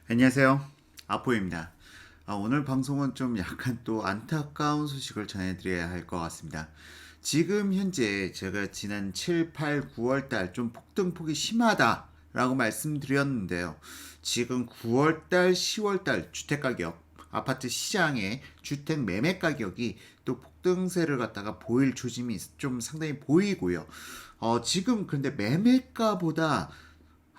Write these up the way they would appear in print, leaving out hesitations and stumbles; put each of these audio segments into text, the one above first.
안녕하세요. 아포입니다. 오늘 방송은 좀 약간 또 안타까운 소식을 전해드려야 할 것 같습니다. 지금 현재 제가 지난 7, 8, 9월 달 좀 폭등폭이 심하다라고 말씀드렸는데요. 지금 9월 달, 10월 달 주택가격, 아파트 시장의 주택 매매 가격이 또 폭등세를 갖다가 보일 조짐이 좀 상당히 보이고요. 지금 근데 매매가보다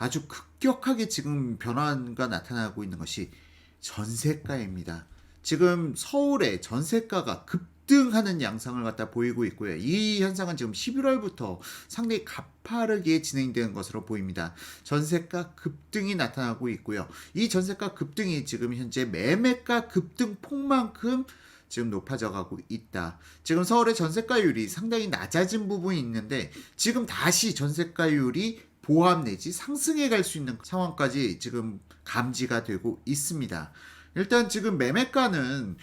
아주 급격하게 지금 변화가 나타나고 있는 것이 전세가입니다. 지금 서울의 전세가가 급등하는 양상을 갖다 보이고 있고요. 이 현상은 지금 11월부터 상당히 가파르게 진행되는 것으로 보입니다. 전세가 급등이 나타나고 있고요. 이 전세가 급등이 지금 현재 매매가 급등폭만큼 지금 높아져 가고 있다. 지금 서울의 전세가율이 상당히 낮아진 부분이 있는데 지금 다시 전세가율이 보합 내지 상승해 갈 수 있는 상황까지 지금 감지가 되고 있습니다. 일단 지금 매매가는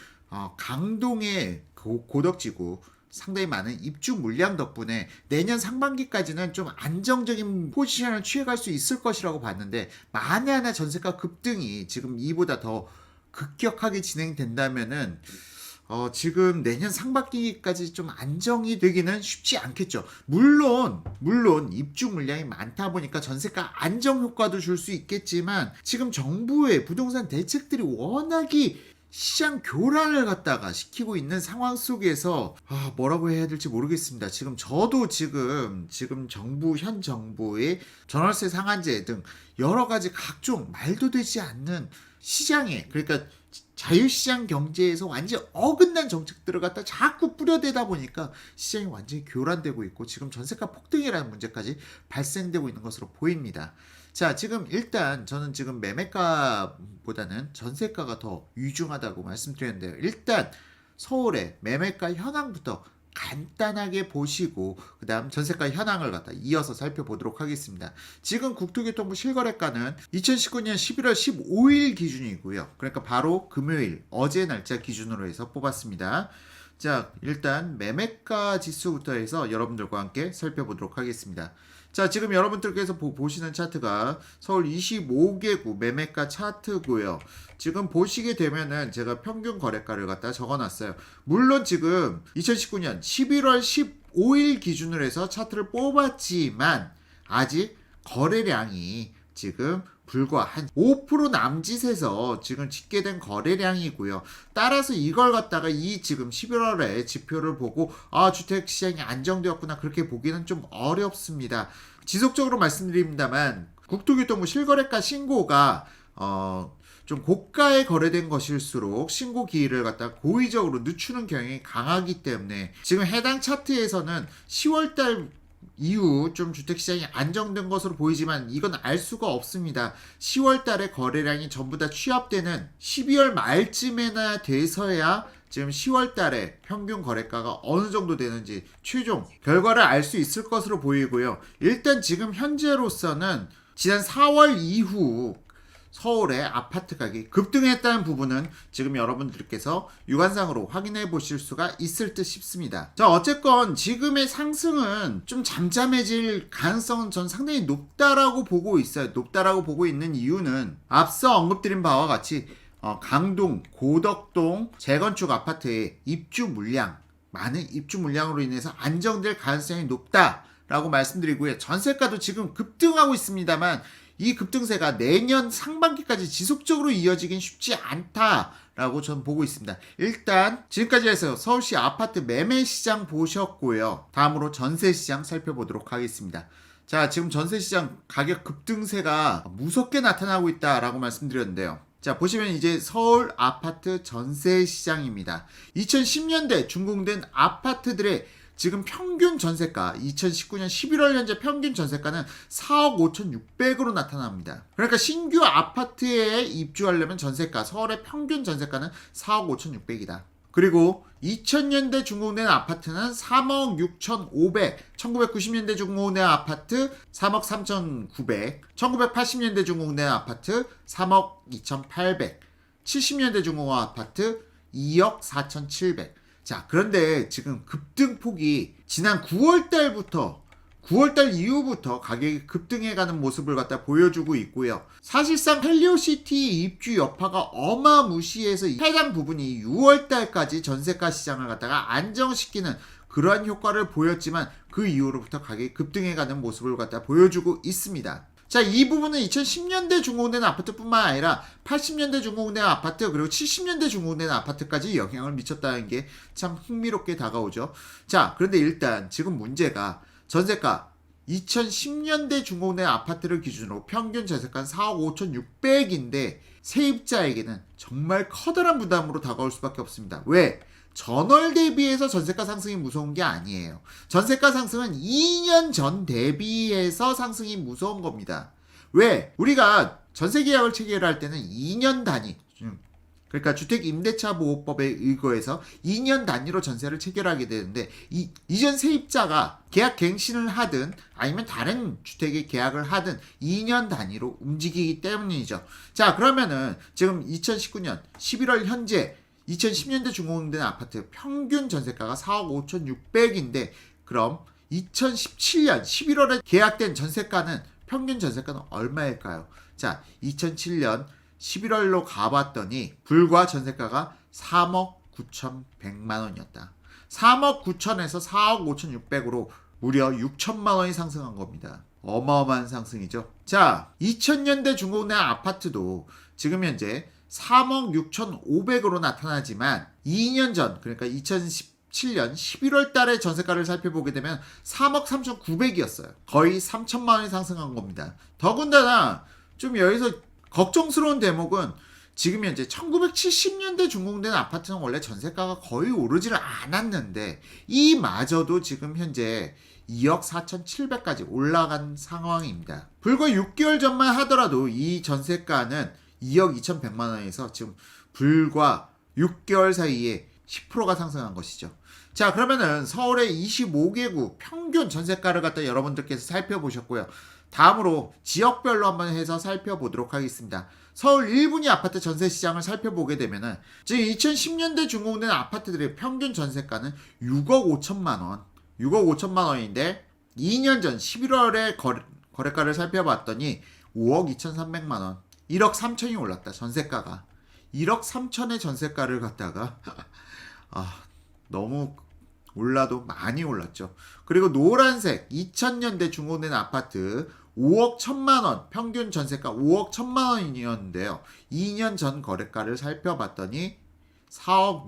강동의 고덕지구 상당히 많은 입주 물량 덕분에 내년 상반기까지는 좀 안정적인 포지션을 취해갈 수 있을 것이라고 봤는데 만에 하나 전세가 급등이 지금 이보다 더 급격하게 진행된다면은 지금 내년 상반기까지 좀 안정이 되기는 쉽지 않겠죠. 물론 입주 물량이 많다 보니까 전세가 안정 효과도 줄 수 있겠지만 지금 정부의 부동산 대책들이 워낙이 시장 교란을 갖다가 시키고 있는 상황 속에서 뭐라고 해야 될지 모르겠습니다. 저도 지금 현 정부의 전월세 상한제 등 여러 가지 각종 말도 되지 않는 시장에, 그러니까 자유시장 경제에서 완전 어긋난 정책들을 갖다 자꾸 뿌려대다 보니까 시장이 완전히 교란되고 있고 지금 전세가 폭등이라는 문제까지 발생되고 있는 것으로 보입니다. 자, 지금 일단 저는 지금 매매가보다는 전세가가 더 위중하다고 말씀드렸는데요. 일단 서울의 매매가 현황부터 간단하게 보시고 그 다음 전세가 현황을 갖다 이어서 살펴보도록 하겠습니다. 지금 국토교통부 실거래가는 2019년 11월 15일 기준이고요. 그러니까 바로 금요일 어제 날짜 기준으로 해서 뽑았습니다. 자, 일단 매매가 지수부터 해서 여러분들과 함께 살펴보도록 하겠습니다. 자, 지금 여러분들께서 보시는 차트가 서울 25개구 매매가 차트고요. 지금 보시게 되면은 제가 평균 거래가를 갖다 적어놨어요. 물론 지금 2019년 11월 15일 기준으로 해서 차트를 뽑았지만 아직 거래량이 지금 불과 한 5% 남짓에서 지금 집계된 거래량이고요. 따라서 이걸 갖다가 이 지금 11월에 지표를 보고 주택 시장이 안정되었구나 그렇게 보기는 좀 어렵습니다. 지속적으로 말씀드립니다만 국토교통부 실거래가 신고가 좀 고가에 거래된 것일수록 신고 기일을 갖다 고의적으로 늦추는 경향이 강하기 때문에 지금 해당 차트에서는 10월달 이후 좀 주택시장이 안정된 것으로 보이지만 이건 알 수가 없습니다. 10월 달에 거래량이 전부 다 취합되는 12월 말쯤에나 돼서야 지금 10월 달에 평균 거래가가 어느 정도 되는지 최종 결과를 알 수 있을 것으로 보이고요. 일단 지금 현재로서는 지난 4월 이후 서울의 아파트 가격이 급등했다는 부분은 지금 여러분들께서 육안상으로 확인해 보실 수가 있을 듯 싶습니다. 자, 어쨌건 지금의 상승은 좀 잠잠해질 가능성은 전 상당히 높다라고 보고 있어요. 높다라고 보고 있는 이유는 앞서 언급드린 바와 같이 강동, 고덕동 재건축 아파트의 입주 물량, 많은 입주 물량으로 인해서 안정될 가능성이 높다라고 말씀드리고요. 전세가도 지금 급등하고 있습니다만 이 급등세가 내년 상반기까지 지속적으로 이어지긴 쉽지 않다라고 저는 보고 있습니다. 일단 지금까지 해서 서울시 아파트 매매 시장 보셨고요. 다음으로 전세 시장 살펴보도록 하겠습니다. 자, 지금 전세 시장 가격 급등세가 무섭게 나타나고 있다라고 말씀드렸는데요. 자, 보시면 이제 서울 아파트 전세 시장입니다. 2010년대 준공된 아파트들의 지금 평균 전세가 2019년 11월 현재 평균 전세가는 4억 5,600으로 나타납니다. 그러니까 신규 아파트에 입주하려면 서울의 평균 전세가는 4억 5,600이다. 그리고 2000년대 준공된 아파트는 3억 6,500, 1990년대 준공된 아파트 3억 3,900, 1980년대 준공된 아파트 3억 2,800, 70년대 준공한 아파트 2억 4,700. 자, 그런데 지금 급등폭이 지난 9월 달부터 9월달 이후부터 가격이 급등해가는 모습을 갖다 보여주고 있고요. 사실상 헬리오시티 입주 여파가 어마무시해서 해당 부분이 6월달까지 전세가 시장을 갖다가 안정시키는 그러한 효과를 보였지만 그 이후로부터 가격이 급등해가는 모습을 갖다 보여주고 있습니다. 자, 이 부분은 2010년대 준공되는 아파트뿐만 아니라 80년대 준공되는 아파트 그리고 70년대 준공되는 아파트까지 영향을 미쳤다는 게 참 흥미롭게 다가오죠. 자, 그런데 일단 지금 문제가 전세가 2010년대 준공된 아파트를 기준으로 평균 전세가는 4억 5,600인데 세입자에게는 정말 커다란 부담으로 다가올 수밖에 없습니다. 왜? 전월 대비해서 전세가 상승이 무서운 게 아니에요. 전세가 상승은 2년 전 대비해서 상승이 무서운 겁니다. 왜? 우리가 전세 계약을 체결할 때는 2년 단위, 그러니까 주택임대차보호법에 의거해서 2년 단위로 전세를 체결하게 되는데 이전 세입자가 계약 갱신을 하든 아니면 다른 주택에 계약을 하든 2년 단위로 움직이기 때문이죠. 자, 그러면은 지금 2019년 11월 현재 2010년대 준공된 아파트 평균 전세가가 4억 5,600인데 그럼 2017년 11월에 계약된 전세가는 평균 전세가는 얼마일까요? 자, 2007년 11월로 가봤더니 불과 전세가가 3억 9,100만 원이었다. 3억 9천에서 4억 5,600으로 무려 6천만 원이 상승한 겁니다. 어마어마한 상승이죠. 자, 2000년대 준공된 아파트도 지금 현재 3억 6,500으로 나타나지만 2년 전 그러니까 2017년 11월 달에 전세가를 살펴보게 되면 3억 3,900이었어요. 거의 3천만 원이 상승한 겁니다. 더군다나 좀 여기서 걱정스러운 대목은 지금 현재 1970년대 준공된 아파트는 원래 전세가가 거의 오르지를 않았는데 이마저도 지금 현재 2억 4,700까지 올라간 상황입니다. 불과 6개월 전만 하더라도 이 전세가는 2억 2,100만 원에서 지금 불과 6개월 사이에 10%가 상승한 것이죠. 자, 그러면은 서울의 25개구 평균 전세가를 갖다 여러분들께서 살펴보셨고요. 다음으로 지역별로 한번 해서 살펴보도록 하겠습니다. 서울 1분위 아파트 전세 시장을 살펴보게 되면은 지금 2010년대 준공된 아파트들의 평균 전세가는 6억 5천만 원, 6억 5천만 원인데 2년 전 11월에 거래가를 살펴봤더니 5억 2,300만 원, 1억 3천이 올랐다. 전세가가 1억 3천의 전세가를 갖다가 너무 올라도 많이 올랐죠. 그리고 노란색 2000년대 준공된 아파트 5억 1천만 원 평균 전세가 5억 1천만 원이었는데요. 2년 전 거래가를 살펴봤더니 4억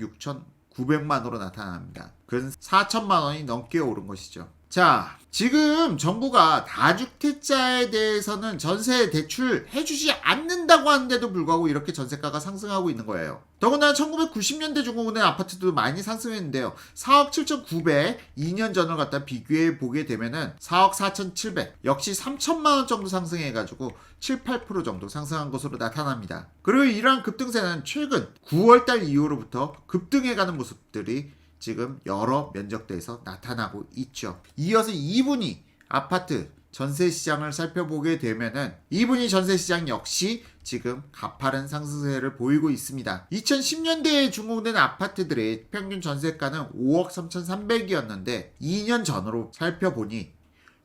6,900만 원으로 나타납니다. 근 4천만 원이 넘게 오른 것이죠. 자, 지금 정부가 다주택자에 대해서는 전세 대출 해주지 않는다고 하는데도 불구하고 이렇게 전세가가 상승하고 있는 거예요. 더군다나 1990년대 준공된 아파트도 많이 상승했는데요. 4억 7,900 2년 전을 갖다 비교해 보게 되면은 4억 4,700 역시 3천만 원 정도 상승해가지고 7, 8% 정도 상승한 것으로 나타납니다. 그리고 이러한 급등세는 최근 9월달 이후로부터 급등해가는 모습들이 지금 여러 면적대에서 나타나고 있죠. 이어서 2분위 아파트 전세 시장을 살펴보게 되면은 2분위 전세 시장 역시 지금 가파른 상승세를 보이고 있습니다. 2010년대에 준공된 아파트들의 평균 전세가는 5억 3,300이었는데 2년 전으로 살펴보니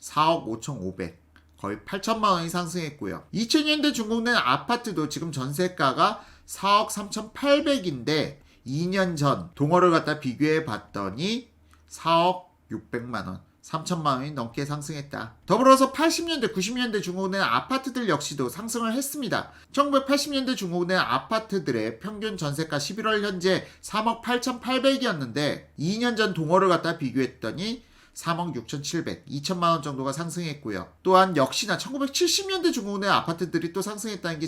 4억 5,500 거의 8천만 원이 상승했고요. 2000년대 준공된 아파트도 지금 전세가가 4억 3,800인데 2년 전 동어를 갖다 비교해 봤더니 4억 600만 원, 3천만 원이 넘게 상승했다. 더불어서 80년대, 90년대 준공된 아파트들 역시도 상승을 했습니다. 1980년대 준공된 아파트들의 평균 전세가 11월 현재 3억 8,800이었는데 2년 전 동어를 갖다 비교했더니 3억 6,700, 2천만 원 정도가 상승했고요. 또한 역시나 1970년대 준공된 아파트들이 또 상승했다는 게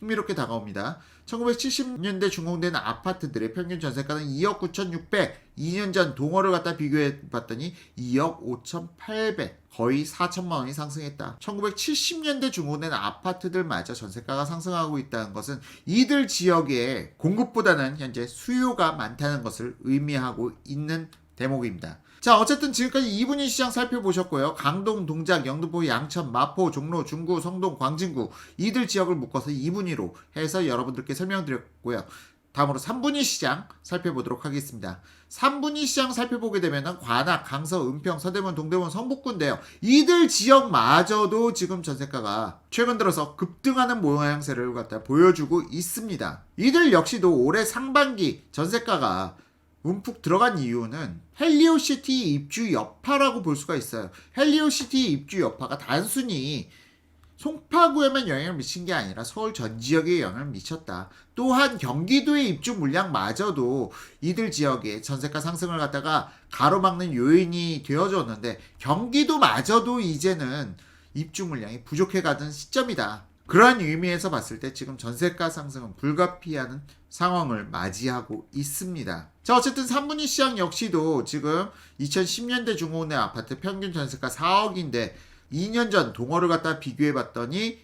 흥미롭게 다가옵니다. 1970년대 준공된 아파트들의 평균 전세가는 2억 9,600, 2년 전 동어를 갖다 비교해 봤더니 2억 5,800, 거의 4천만 원이 상승했다. 1970년대 준공된 아파트들마저 전세가가 상승하고 있다는 것은 이들 지역의 공급보다는 현재 수요가 많다는 것을 의미하고 있는 대목입니다. 자, 어쨌든 지금까지 2분위 시장 살펴보셨고요. 강동, 동작, 영등포, 양천, 마포, 종로, 중구, 성동, 광진구 이들 지역을 묶어서 2분위로 해서 여러분들께 설명드렸고요. 다음으로 3분위 시장 살펴보도록 하겠습니다. 3분위 시장 살펴보게 되면은 관악, 강서, 은평, 서대문, 동대문, 성북구인데요. 이들 지역마저도 지금 전세가가 최근 들어서 급등하는 모양새를 갖다 보여주고 있습니다. 이들 역시도 올해 상반기 전세가가 움푹 들어간 이유는 헬리오시티 입주 여파라고 볼 수가 있어요. 헬리오시티 입주 여파가 단순히 송파구에만 영향을 미친 게 아니라 서울 전 지역에 영향을 미쳤다. 또한 경기도의 입주 물량마저도 이들 지역의 전세가 상승을 갖다가 가로막는 요인이 되어줬는데 경기도마저도 이제는 입주 물량이 부족해가던 시점이다. 그러한 의미에서 봤을 때 지금 전세가 상승은 불가피하는 상황을 맞이하고 있습니다. 자, 어쨌든 3분위 시장 역시도 지금 2010년대 중고내 아파트 평균 전세가 4억인데 2년 전 동어를 갖다 비교해봤더니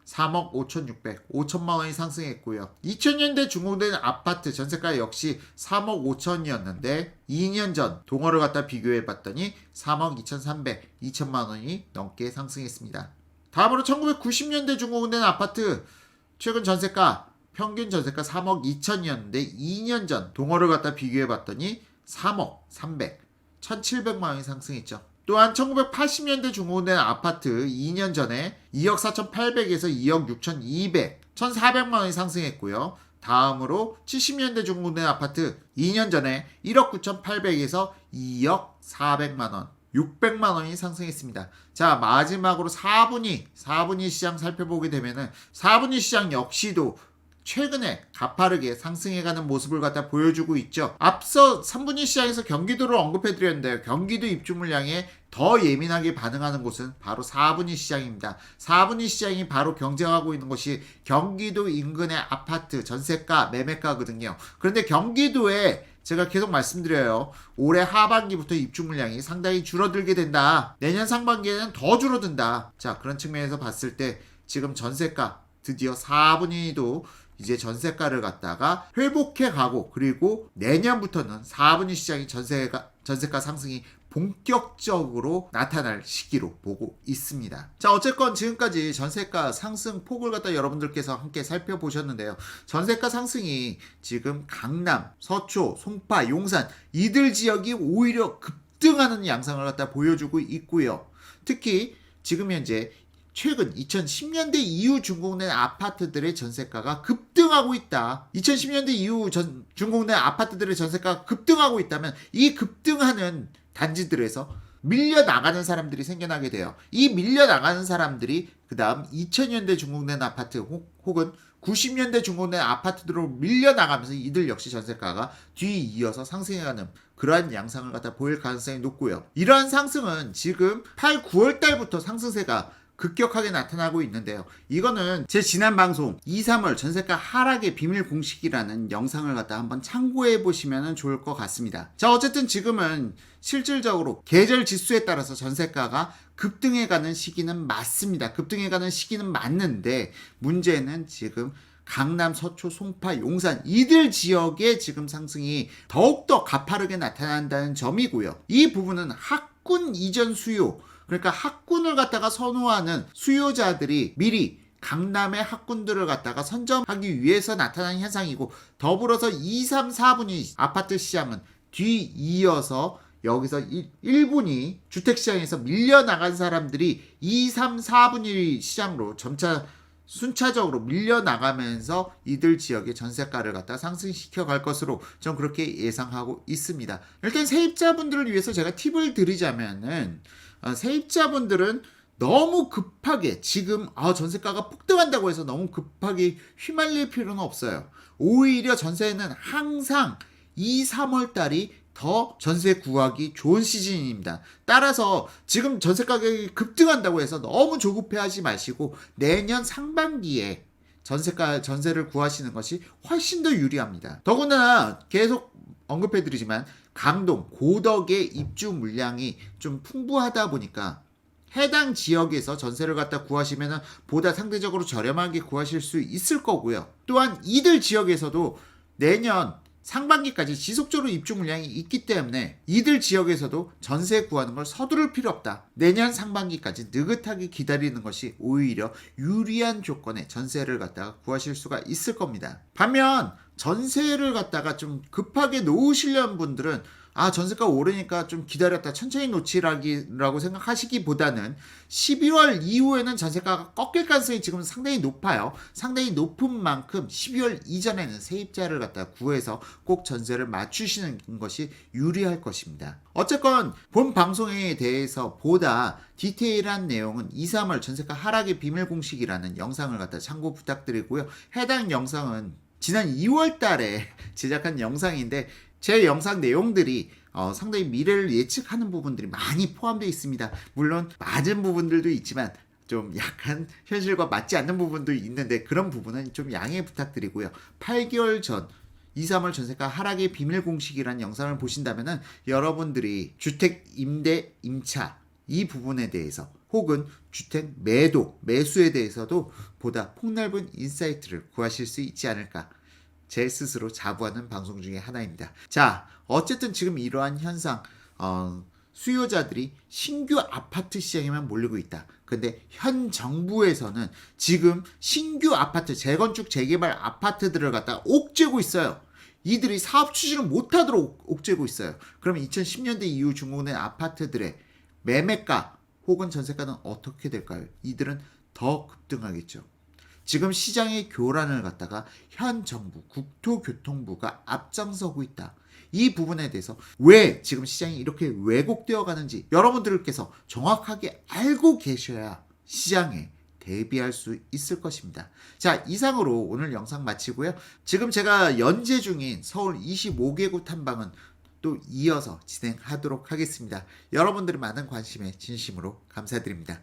3억 5,600, 5천만 원이 상승했고요. 2000년대 중공된 아파트 전세가 역시 3억 5천이었는데 2년 전 동어를 갖다 비교해봤더니 3억 2,300, 2천만 원이 넘게 상승했습니다. 다음으로 1990년대 중공된 아파트 최근 전세가 평균 전세가 3억 2천이었는데 2년 전 동어를 갖다 비교해봤더니 3억 300, 1,700만 원이 상승했죠. 또한 1980년대 중공된 아파트 2년 전에 2억 4,800에서 2억 6,200, 1,400만 원이 상승했고요. 다음으로 70년대 중공된 아파트 2년 전에 1억 9,800에서 2억 400만 원, 600만 원이 상승했습니다. 자, 마지막으로 4분위 시장 살펴보게 되면은 4분위 시장 역시도 최근에 가파르게 상승해가는 모습을 갖다 보여주고 있죠. 앞서 3분위 시장에서 경기도를 언급해드렸는데요. 경기도 입주 물량에 더 예민하게 반응하는 곳은 바로 4분위 시장입니다. 4분위 시장이 바로 경쟁하고 있는 것이 경기도 인근의 아파트 전세가 매매가거든요. 그런데 경기도에 제가 계속 말씀드려요. 올해 하반기부터 입주 물량이 상당히 줄어들게 된다. 내년 상반기에는 더 줄어든다. 자, 그런 측면에서 봤을 때 지금 전세가 드디어 4분위도 이제 전세가를 갖다가 회복해 가고, 그리고 내년부터는 4분위 시장이 전세가 상승이 본격적으로 나타날 시기로 보고 있습니다. 자, 어쨌건 지금까지 전세가 상승 폭을 갖다 여러분들께서 함께 살펴보셨는데요. 전세가 상승이 지금 강남, 서초, 송파, 용산 이들 지역이 오히려 급등하는 양상을 갖다 보여주고 있고요. 특히 지금 현재 최근 2010년대 이후 준공된 아파트들의 전세가가 급등하고 있다. 2010년대 이후 준공된 아파트들의 전세가가 급등하고 있다면 이 급등하는 단지들에서 밀려나가는 사람들이 생겨나게 돼요. 이 밀려나가는 사람들이 그 다음 2000년대 준공된 아파트 혹은 90년대 준공된 아파트들로 밀려나가면서 이들 역시 전세가가 뒤이어서 상승해가는 그러한 양상을 갖다 보일 가능성이 높고요. 이러한 상승은 지금 8, 9월 달부터 상승세가 급격하게 나타나고 있는데요. 이거는 제 지난 방송 2, 3월 전세가 하락의 비밀 공식이라는 영상을 갖다 한번 참고해 보시면 좋을 것 같습니다. 자, 어쨌든 지금은 실질적으로 계절 지수에 따라서 전세가가 급등해가는 시기는 맞습니다. 급등해가는 시기는 맞는데 문제는 지금 강남, 서초, 송파, 용산 이들 지역의 지금 상승이 더욱더 가파르게 나타난다는 점이고요. 이 부분은 학군 이전 수요, 그러니까 학군을 갖다가 선호하는 수요자들이 미리 강남의 학군들을 갖다가 선점하기 위해서 나타난 현상이고, 더불어서 2, 3, 4분위 아파트 시장은 뒤이어서 여기서 1분위 주택시장에서 밀려나간 사람들이 2, 3, 4분위 시장으로 점차 순차적으로 밀려나가면서 이들 지역의 전세가를 갖다 상승시켜 갈 것으로 좀 그렇게 예상하고 있습니다. 일단 세입자분들을 위해서 제가 팁을 드리자면은, 세입자분들은 너무 급하게 지금 전세가가 폭등한다고 해서 너무 급하게 휘말릴 필요는 없어요. 오히려 전세는 항상 2, 3월 달이 더 전세 구하기 좋은 시즌입니다. 따라서 지금 전세 가격이 급등한다고 해서 너무 조급해하지 마시고 내년 상반기에 전세를 구하시는 것이 훨씬 더 유리합니다. 더구나 계속 언급해드리지만 강동, 고덕의 입주 물량이 좀 풍부하다 보니까 해당 지역에서 전세를 갖다 구하시면 보다 상대적으로 저렴하게 구하실 수 있을 거고요. 또한 이들 지역에서도 내년 상반기까지 지속적으로 입주 물량이 있기 때문에 이들 지역에서도 전세 구하는 걸 서두를 필요 없다. 내년 상반기까지 느긋하게 기다리는 것이 오히려 유리한 조건에 전세를 갖다가 구하실 수가 있을 겁니다. 반면 전세를 갖다가 좀 급하게 놓으시려는 분들은 전세가 오르니까 좀 기다렸다 천천히 놓치라고 생각하시기보다는 12월 이후에는 전세가가 꺾일 가능성이 지금 상당히 높아요. 상당히 높은 만큼 12월 이전에는 세입자를 갖다 구해서 꼭 전세를 맞추시는 것이 유리할 것입니다. 어쨌건 본 방송에 대해서 보다 디테일한 내용은 2, 3월 전세가 하락의 비밀 공식이라는 영상을 갖다 참고 부탁드리고요. 해당 영상은 지난 2월 달에 제작한 영상인데 제 영상 내용들이 상당히 미래를 예측하는 부분들이 많이 포함되어 있습니다. 물론 맞은 부분들도 있지만 좀 약간 현실과 맞지 않는 부분도 있는데 그런 부분은 좀 양해 부탁드리고요. 8개월 전 2, 3월 전세가 하락의 비밀 공식이라는 영상을 보신다면 여러분들이 주택 임대 임차 이 부분에 대해서 혹은 주택 매수에 대해서도 보다 폭넓은 인사이트를 구하실 수 있지 않을까 제 스스로 자부하는 방송 중에 하나입니다. 자, 어쨌든 지금 이러한 현상, 수요자들이 신규 아파트 시장에만 몰리고 있다. 근데 현 정부에서는 지금 신규 아파트, 재건축, 재개발 아파트들을 갖다가 옥죄고 있어요. 이들이 사업 추진을 못하도록 옥죄고 있어요. 그러면 2010년대 이후 중공된 아파트들의 매매가 혹은 전세가는 어떻게 될까요? 이들은 더 급등하겠죠. 지금 시장의 교란을 갖다가 현 정부 국토교통부가 앞장서고 있다. 이 부분에 대해서 왜 지금 시장이 이렇게 왜곡되어 가는지 여러분들께서 정확하게 알고 계셔야 시장에 대비할 수 있을 것입니다. 자, 이상으로 오늘 영상 마치고요. 지금 제가 연재 중인 서울 25개구 탐방은 또 이어서 진행하도록 하겠습니다. 여러분들의 많은 관심에 진심으로 감사드립니다.